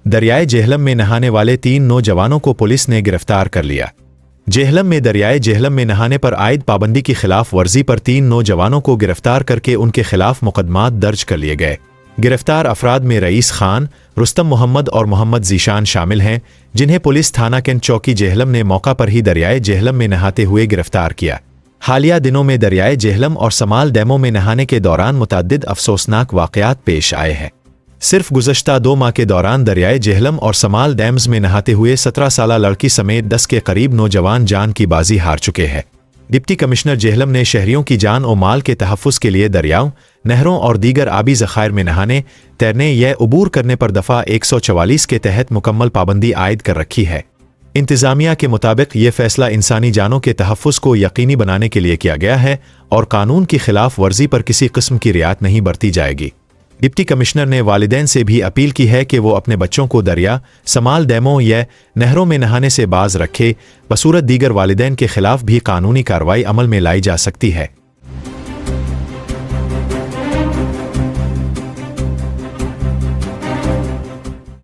दरियाए जेहलम में नहाने वाले 3 नौजवानों को पुलिस ने गिरफ्तार कर लिया। जेहलम में दरियाए जेहलम में नहाने पर आयद पाबंदी की खिलाफ वर्जी पर 3 नौजवानों को गिरफ्तार करके उनके खिलाफ मुकदमात दर्ज कर लिए गए। गिरफ्तार अफराद में रईस खान, रुस्तम मोहम्मद और मोहम्मद जीशान शामिल हैं, जिन्हें पुलिस थाना कैंट चौकी जेहलम ने मौका पर ही दरियाए जेहलम में नहाते हुए गिरफ्तार किया। हालिया दिनों में दरियाए जेहलम और समाल डैमों में नहाने के दौरान मुतअद्दिद अफसोसनाक वाक़यात पेश आए हैं। सिर्फ गुज़श्ता 2 माह के दौरान दरियाए जेहलम और समाल डैम्स में नहाते हुए 17 साला लड़की समेत 10 के करीब नौजवान जान की बाजी हार चुके हैं। डिप्टी कमिश्नर जेहलम ने शहरियों की जान और माल के तहफ़्फ़ुज़ के लिए दरियाओं, नहरों और दीगर आबी ज़ख़ायर में नहाने, तैरने या अबूर करने पर दफ़ा 144 के तहत मुकम्मल पाबंदी आयद कर रखी है। इंतज़ामिया के मुताबिक ये फ़ैसला इंसानी जानों के तहफ़्फ़ुज़ को यकीनी बनाने के लिए किया गया है और कानून की खिलाफ वर्जी पर किसी किस्म की रियायत नहीं बरती जाएगी। डिप्टी कमिश्नर ने वालिदैन से भी अपील की है कि वो अपने बच्चों को दरिया, समाल डैमों या नहरों में नहाने से बाज रखे। बसूरत दीगर वालिदैन के खिलाफ भी कानूनी कार्रवाई अमल में लाई जा सकती है।